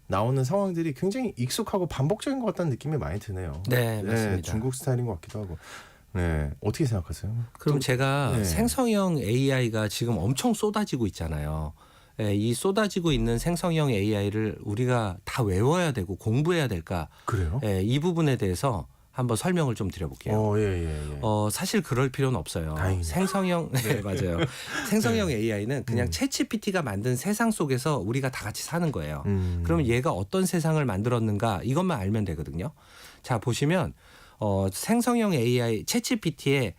Speaker 2: 나오는 상황들이 굉장히 익숙하고 반복적인 것 같다는 느낌이 많이 드네요.
Speaker 5: 네, 맞습니다.
Speaker 2: 중국 스타일인 것 같기도 하고. 네, 어떻게 생각하세요?
Speaker 5: 그럼 제가
Speaker 2: 네.
Speaker 5: 생성형 AI가 지금 엄청 쏟아지고 있잖아요. 예, 이 쏟아지고 있는 생성형 AI를 우리가 다 외워야 되고 공부해야 될까?
Speaker 2: 그래요?
Speaker 5: 예, 이 부분에 대해서 한번 설명을 좀 드려볼게요.
Speaker 2: 예.
Speaker 5: 사실 그럴 필요는 없어요.
Speaker 2: 다행이네요.
Speaker 5: 생성형 네, 맞아요. 생성형 AI는 그냥 챗GPT가 만든 세상 속에서 우리가 다 같이 사는 거예요. 그러면 얘가 어떤 세상을 만들었는가 이것만 알면 되거든요. 자, 보시면 생성형 AI 챗GPT의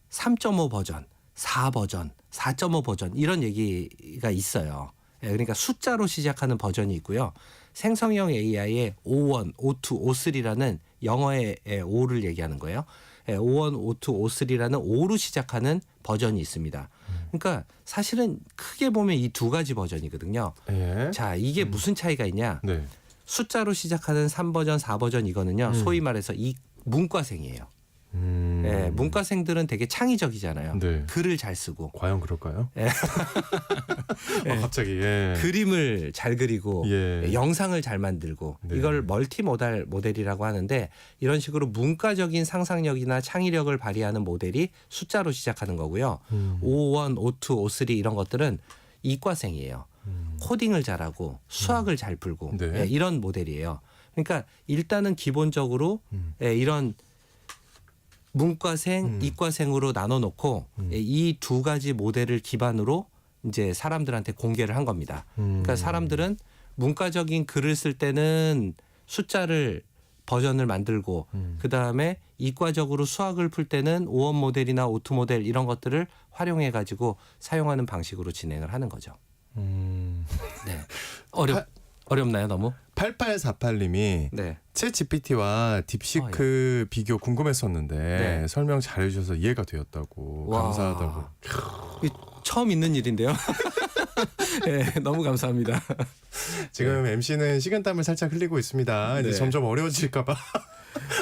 Speaker 5: 3.5 버전, 4 버전, 4.5 버전 이런 얘기가 있어요. 그러니까 숫자로 시작하는 버전이 있고요. 생성형 AI의 5.1, 5.2, 5.3라는 영어의 5를 얘기하는 거예요. 5.1, 5.2, 5.3라는 5로 시작하는 버전이 있습니다. 그러니까 사실은 크게 보면 이 두 가지 버전이거든요.
Speaker 2: 예.
Speaker 5: 자, 이게 무슨 차이가 있냐?
Speaker 2: 네.
Speaker 5: 숫자로 시작하는 3버전, 4버전 이거는요. 소위 말해서 이 문과생이에요. 예, 문과생들은 되게 창의적이잖아요.
Speaker 2: 네.
Speaker 5: 글을 잘 쓰고
Speaker 2: 과연 그럴까요?
Speaker 5: 예.
Speaker 2: 갑자기 예.
Speaker 5: 그림을 잘 그리고
Speaker 2: 예.
Speaker 5: 영상을 잘 만들고
Speaker 2: 네.
Speaker 5: 이걸 멀티모달 모델이라고 하는데 이런 식으로 문과적인 상상력이나 창의력을 발휘하는 모델이 숫자로 시작하는 거고요. 5.1, 5.2, 5.3 이런 것들은 이과생이에요. 코딩을 잘하고 수학을 잘 풀고
Speaker 2: 네.
Speaker 5: 예, 이런 모델이에요. 그러니까 일단은 기본적으로 예, 이런 문과생, 이과생으로 나눠놓고 이 두 가지 모델을 기반으로 이제 사람들한테 공개를 한 겁니다. 그러니까 사람들은 문과적인 글을 쓸 때는 숫자를 버전을 만들고 그다음에 이과적으로 수학을 풀 때는 오원 모델이나 오투 모델 이런 것들을 활용해 가지고 사용하는 방식으로 진행을 하는 거죠. 네. 어렵나요, 너무?
Speaker 2: 8848님이
Speaker 5: 네.
Speaker 2: 챗 GPT와 딥시크 비교 궁금했었는데
Speaker 5: 네.
Speaker 2: 설명 잘해주셔서 이해가 되었다고
Speaker 5: 와.
Speaker 2: 감사하다고.
Speaker 5: 이 처음 있는 일인데요. 네, 너무 감사합니다.
Speaker 2: 지금 MC는 식은땀을 살짝 흘리고 있습니다. 이제
Speaker 5: 네.
Speaker 2: 점점 어려워질까봐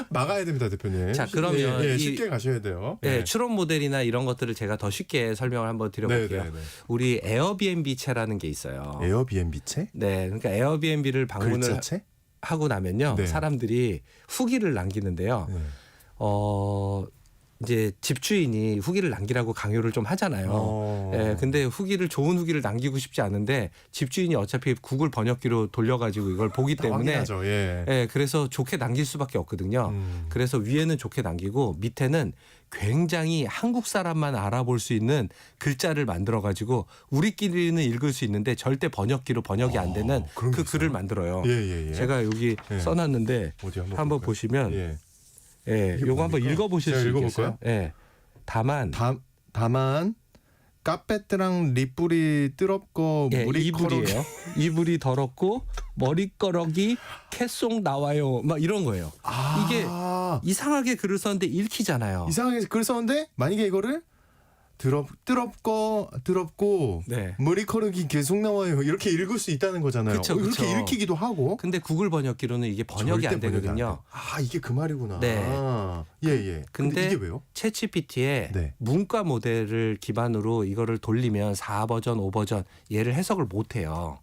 Speaker 2: 막아야 됩니다, 대표님.
Speaker 5: 자, 그러면
Speaker 2: 예,
Speaker 5: 이-
Speaker 2: 쉽게 가셔야 돼요.
Speaker 5: 네, 추론 모델이나 이런 것들을 제가 더 쉽게 설명을 한번 드려볼게요.
Speaker 2: 네.
Speaker 5: 우리 에어비앤비채라는 게 있어요.
Speaker 2: 에어비앤비채?
Speaker 5: 네, 그러니까 에어비앤비를 방문을
Speaker 2: 글자채?
Speaker 5: 하고 나면요,
Speaker 2: 네.
Speaker 5: 사람들이 후기를 남기는데요.
Speaker 2: 네.
Speaker 5: 이제 집주인이 후기를 남기라고 강요를 좀 하잖아요. 예, 근데 좋은 후기를 남기고 싶지 않은데 집주인이 어차피 구글 번역기로 돌려가지고 이걸 보기 때문에
Speaker 2: 확인하죠. 예.
Speaker 5: 예, 그래서 좋게 남길 수밖에 없거든요. 그래서 위에는 좋게 남기고 밑에는 굉장히 한국 사람만 알아볼 수 있는 글자를 만들어 가지고 우리끼리는 읽을 수 있는데 절대 번역기로 번역이 안 되는
Speaker 2: 그런 게
Speaker 5: 그 글을
Speaker 2: 있어요?
Speaker 5: 만들어요.
Speaker 2: 예.
Speaker 5: 제가 여기
Speaker 2: 예.
Speaker 5: 써놨는데
Speaker 2: 어디 한번
Speaker 5: 한번
Speaker 2: 볼까요?
Speaker 5: 보시면
Speaker 2: 예.
Speaker 5: 예,
Speaker 2: 이게
Speaker 5: 요거 한번
Speaker 2: 뭡니까?
Speaker 5: 읽어보실
Speaker 2: 제가
Speaker 5: 수
Speaker 2: 읽어볼까요?
Speaker 5: 있겠어요? 예. 다만
Speaker 2: 다만 까페트랑 리뿌리 뜨럽고
Speaker 5: 예,
Speaker 2: 물이
Speaker 5: 이불이에요. 이불이 더럽고 머리끄러기 캐송 나와요. 막 이런 거예요. 이게 이상하게 글을 썼는데 읽히잖아요.
Speaker 2: 이상하게 글 썼는데 만약에 이거를 뜨럽고
Speaker 5: 네.
Speaker 2: 머리 커르기 계속 나와요. 이렇게 읽을 수 있다는 거잖아요.
Speaker 5: 그쵸.
Speaker 2: 이렇게 읽히기도 하고.
Speaker 5: 근데 구글 번역기로는 이게 번역이
Speaker 2: 절대
Speaker 5: 안 되거든요.
Speaker 2: 안 돼. 아, 이게 그 말이구나.
Speaker 5: 네.
Speaker 2: 예. 근데 이게 왜요?
Speaker 5: 챗GPT의
Speaker 2: 네.
Speaker 5: 문과 모델을 기반으로 이거를 돌리면 4버전, 5버전 얘를 해석을 못 해요.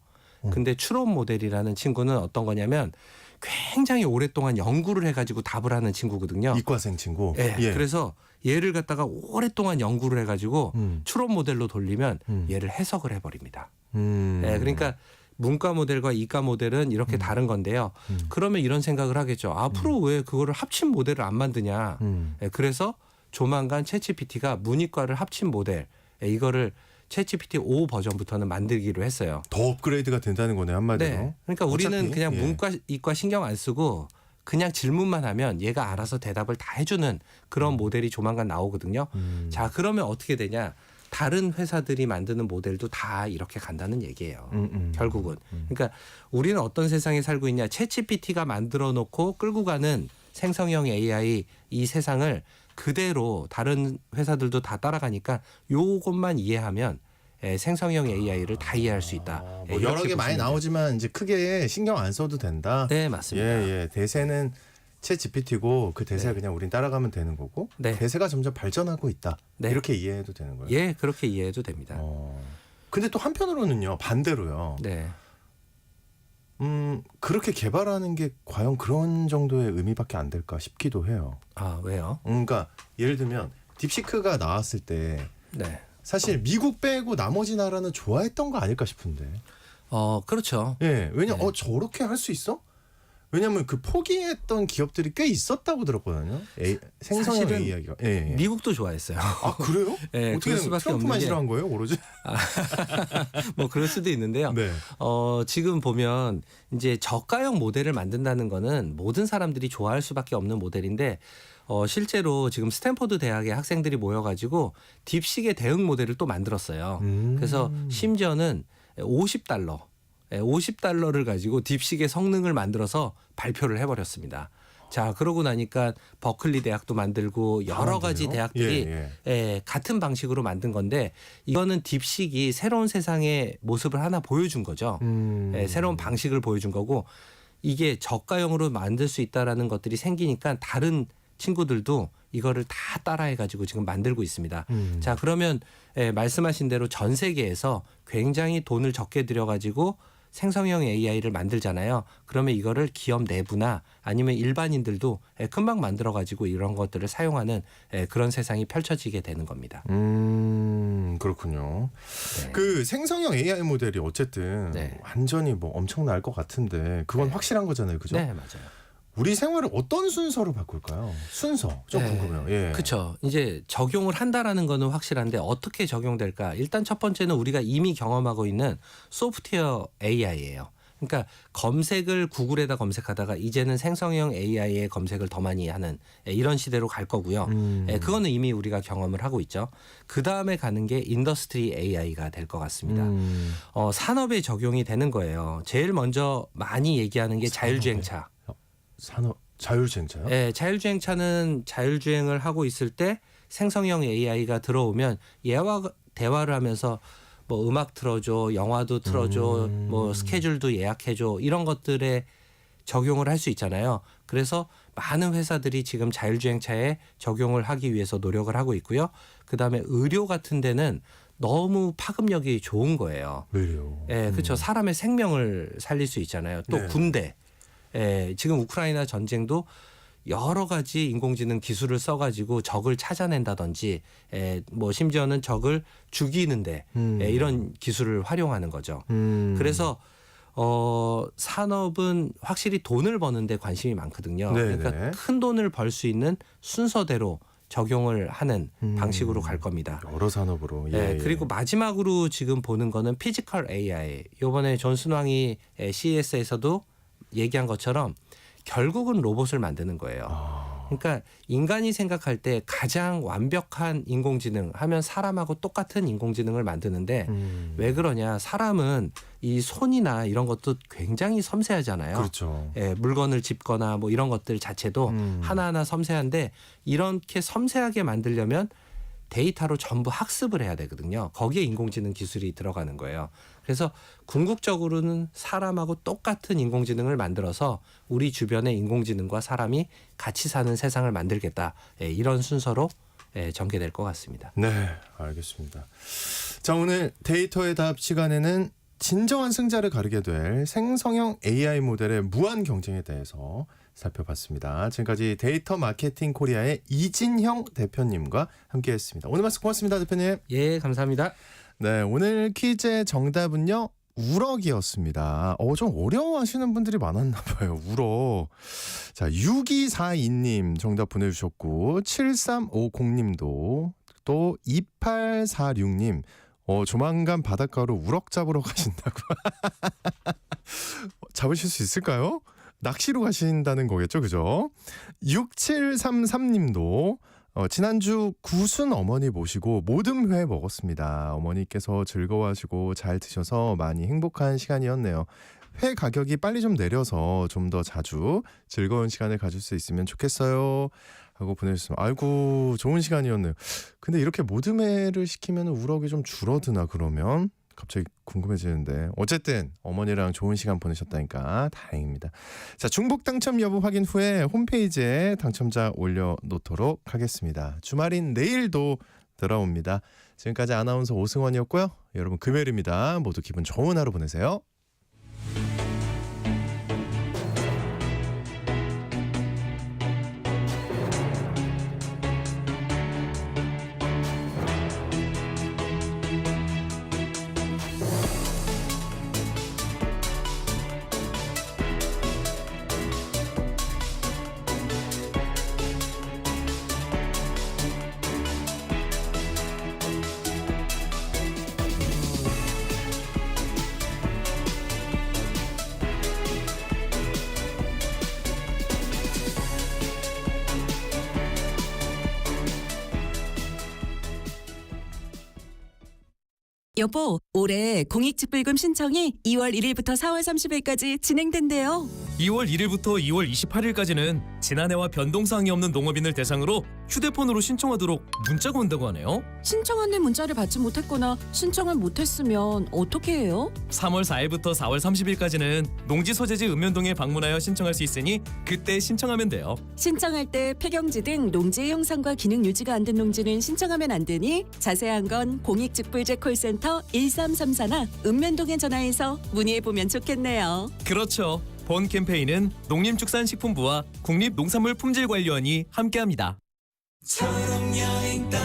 Speaker 5: 근데 추론 모델이라는 친구는 어떤 거냐면 굉장히 오랫동안 연구를 해가지고 답을 하는 친구거든요.
Speaker 2: 이과생 친구.
Speaker 5: 예. 그래서 얘를 갖다가 오랫동안 연구를 해가지고 추론 모델로 돌리면 얘를 해석을 해버립니다. 예, 그러니까 문과 모델과 이과 모델은 이렇게 다른 건데요. 그러면 이런 생각을 하겠죠. 앞으로 왜 그거를 합친 모델을 안 만드냐. 예, 그래서 조만간 챗GPT가 문이과를 합친 모델 이거를 챗GPT 5 버전부터는 만들기로 했어요.
Speaker 2: 더 업그레이드가 된다는 거네 한마디로.
Speaker 5: 네. 그러니까 우리는
Speaker 2: 어차피,
Speaker 5: 그냥
Speaker 2: 예.
Speaker 5: 문과, 이과 신경 안 쓰고 그냥 질문만 하면 얘가 알아서 대답을 다 해주는 그런 모델이 조만간 나오거든요. 자, 그러면 어떻게 되냐? 다른 회사들이 만드는 모델도 다 이렇게 간다는 얘기예요. 결국은. 그러니까 우리는 어떤 세상에 살고 있냐? 챗GPT가 만들어 놓고 끌고 가는 생성형 AI 이 세상을 그대로 다른 회사들도 다 따라가니까 요것만 이해하면 생성형 AI를 다 이해할 수 있다.
Speaker 2: 뭐 여러 개 많이 나오지만 이제 크게 신경 안 써도 된다.
Speaker 5: 네, 맞습니다.
Speaker 2: 예. 대세는 챗 GPT고 그 대세
Speaker 5: 네.
Speaker 2: 그냥 우린 따라가면 되는 거고
Speaker 5: 네.
Speaker 2: 대세가 점점 발전하고 있다.
Speaker 5: 네.
Speaker 2: 이렇게 이해해도 되는 거예요.
Speaker 5: 예, 그렇게 이해해도 됩니다.
Speaker 2: 근데 또 한편으로는요 반대로요.
Speaker 5: 네.
Speaker 2: 그렇게 개발하는 게 과연 그런 정도의 의미밖에 안 될까 싶기도 해요.
Speaker 5: 아, 왜요?
Speaker 2: 그러니까 예를 들면 딥시크가 나왔을 때
Speaker 5: 네.
Speaker 2: 사실 미국 빼고 나머지 나라는 좋아했던 거 아닐까 싶은데.
Speaker 5: 그렇죠.
Speaker 2: 예, 왜냐
Speaker 5: 네.
Speaker 2: 저렇게 할 수 있어? 왜냐면 그 포기했던 기업들이 꽤 있었다고 들었거든요. 생성형
Speaker 5: 사실은
Speaker 2: AI가. 예.
Speaker 5: 미국도 좋아했어요.
Speaker 2: 아 그래요?
Speaker 5: 예,
Speaker 2: 어떻게
Speaker 5: 그럴
Speaker 2: 되면
Speaker 5: 수밖에
Speaker 2: 트럼프만
Speaker 5: 없는 게
Speaker 2: 싫어한 거예요, 오로지?
Speaker 5: 뭐 그럴 수도 있는데요.
Speaker 2: 네.
Speaker 5: 지금 보면 이제 저가형 모델을 만든다는 거는 모든 사람들이 좋아할 수밖에 없는 모델인데 실제로 지금 스탠포드 대학의 학생들이 모여가지고 딥식의 대응 모델을 또 만들었어요. 그래서 심지어는 $50를 가지고 딥식의 성능을 만들어서 발표를 해버렸습니다. 자, 그러고 나니까 버클리 대학도 만들고 여러 가지
Speaker 2: 만드네요?
Speaker 5: 대학들이
Speaker 2: 예.
Speaker 5: 같은 방식으로 만든 건데 이거는 딥식이 새로운 세상의 모습을 하나 보여준 거죠. 새로운 방식을 보여준 거고 이게 저가형으로 만들 수 있다라는 것들이 생기니까 다른 친구들도 이거를 다 따라해가지고 지금 만들고 있습니다. 자, 그러면 말씀하신 대로 전 세계에서 굉장히 돈을 적게 들여가지고 생성형 AI를 만들잖아요. 그러면 이거를 기업 내부나 아니면 일반인들도 금방 만들어가지고 이런 것들을 사용하는 그런 세상이 펼쳐지게 되는 겁니다.
Speaker 2: 그렇군요.
Speaker 5: 네.
Speaker 2: 그 생성형 AI 모델이 어쨌든
Speaker 5: 네.
Speaker 2: 완전히 뭐 엄청날 것 같은데 그건 확실한 거잖아요, 그죠?
Speaker 5: 네, 맞아요.
Speaker 2: 우리 생활을 어떤 순서로 바꿀까요? 순서 좀 궁금해요. 예.
Speaker 5: 그렇죠. 이제 적용을 한다라는 거는 확실한데 어떻게 적용될까? 일단 첫 번째는 우리가 이미 경험하고 있는 소프트웨어 AI예요. 그러니까 검색을 구글에다 검색하다가 이제는 생성형 AI의 검색을 더 많이 하는 이런 시대로 갈 거고요. 그거는 이미 우리가 경험을 하고 있죠. 그 다음에 가는 게 인더스트리 AI가 될 것 같습니다. 산업에 적용이 되는 거예요. 제일 먼저 많이 얘기하는 게 자율주행차.
Speaker 2: 산업 자율주행차요?
Speaker 5: 네, 자율주행차는 자율주행을 하고 있을 때 생성형 AI가 들어오면 얘와 대화를 하면서 뭐 음악 틀어줘, 영화도 틀어줘, 뭐 스케줄도 예약해줘 이런 것들에 적용을 할 수 있잖아요. 그래서 많은 회사들이 지금 자율주행차에 적용을 하기 위해서 노력을 하고 있고요. 그다음에 의료 같은 데는 너무 파급력이 좋은 거예요.
Speaker 2: 의료.
Speaker 5: 예, 그렇죠. 사람의 생명을 살릴 수 있잖아요. 또
Speaker 2: 네.
Speaker 5: 군대. 예, 지금 우크라이나 전쟁도 여러 가지 인공지능 기술을 써가지고 적을 찾아낸다든지, 뭐 심지어는 적을 죽이는데 이런 기술을 활용하는 거죠. 그래서 산업은 확실히 돈을 버는데 관심이 많거든요.
Speaker 2: 네네.
Speaker 5: 그러니까 큰 돈을 벌 수 있는 순서대로 적용을 하는 방식으로 갈 겁니다.
Speaker 2: 여러 산업으로.
Speaker 5: 네, 그리고 마지막으로 지금 보는 거는 피지컬 AI. 이번에 존슨 왕이 CES에서도 얘기한 것처럼 결국은 로봇을 만드는 거예요. 그러니까 인간이 생각할 때 가장 완벽한 인공지능 하면 사람하고 똑같은 인공지능을 만드는데 왜 그러냐? 사람은 이 손이나 이런 것도 굉장히 섬세하잖아요.
Speaker 2: 그렇죠.
Speaker 5: 예, 물건을 짚거나 뭐 이런 것들 자체도 하나하나 섬세한데 이렇게 섬세하게 만들려면 데이터로 전부 학습을 해야 되거든요. 거기에 인공지능 기술이 들어가는 거예요. 그래서 궁극적으로는 사람하고 똑같은 인공지능을 만들어서 우리 주변의 인공지능과 사람이 같이 사는 세상을 만들겠다. 이런 순서로 전개될 것 같습니다.
Speaker 2: 네, 알겠습니다. 자, 오늘 데이터의 답 시간에는 진정한 승자를 가르게 될 생성형 AI 모델의 무한 경쟁에 대해서 살펴봤습니다. 지금까지 데이터 마케팅 코리아의 이진형 대표님과 함께했습니다. 오늘 말씀 고맙습니다, 대표님.
Speaker 5: 예, 감사합니다.
Speaker 2: 네, 오늘 퀴즈의 정답은요, 우럭이었습니다. 좀 어려워하시는 분들이 많았나 봐요. 우럭. 자, 6242님 정답 보내주셨고 7350님도 또 2846님 조만간 바닷가로 우럭 잡으러 가신다고. 잡으실 수 있을까요? 낚시로 가신다는 거겠죠, 그죠? 6733님도 지난주 구순 어머니 모시고 모듬회 먹었습니다. 어머니께서 즐거워하시고 잘 드셔서 많이 행복한 시간이었네요. 회 가격이 빨리 좀 내려서 좀 더 자주 즐거운 시간을 가질 수 있으면 좋겠어요 하고 보내주셨습니다. 아이고, 좋은 시간이었네요. 근데 이렇게 모듬회를 시키면 우럭이 좀 줄어드나 그러면? 갑자기 궁금해지는데 어쨌든 어머니랑 좋은 시간 보내셨다니까 다행입니다. 자, 중복 당첨 여부 확인 후에 홈페이지에 당첨자 올려놓도록 하겠습니다. 주말인 내일도 돌아옵니다. 지금까지 아나운서 오승원이었고요. 여러분 금요일입니다. 모두 기분 좋은 하루 보내세요.
Speaker 6: 여보, 올해 공익직불금 신청이 2월 1일부터 4월 30일까지 진행된대요.
Speaker 7: 2월 1일부터 2월 28일까지는 지난해와 변동사항이 없는 농업인을 대상으로 휴대폰으로 신청하도록 문자가 온다고 하네요.
Speaker 6: 신청한 후 문자를 받지 못했거나 신청을 못했으면 어떻게 해요?
Speaker 7: 3월 4일부터 4월 30일까지는 농지소재지 읍면동에 방문하여 신청할 수 있으니 그때 신청하면 돼요.
Speaker 6: 신청할 때 폐경지 등 농지의 형상과 기능 유지가 안 된 농지는 신청하면 안 되니 자세한 건 공익직불제 콜센터 1334나 읍면동에 전화해서 문의해보면 좋겠네요.
Speaker 7: 그렇죠. 본 캠페인은 농림축산식품부와 국립농산물품질관리원이 함께합니다.
Speaker 8: 처럼 여행 떠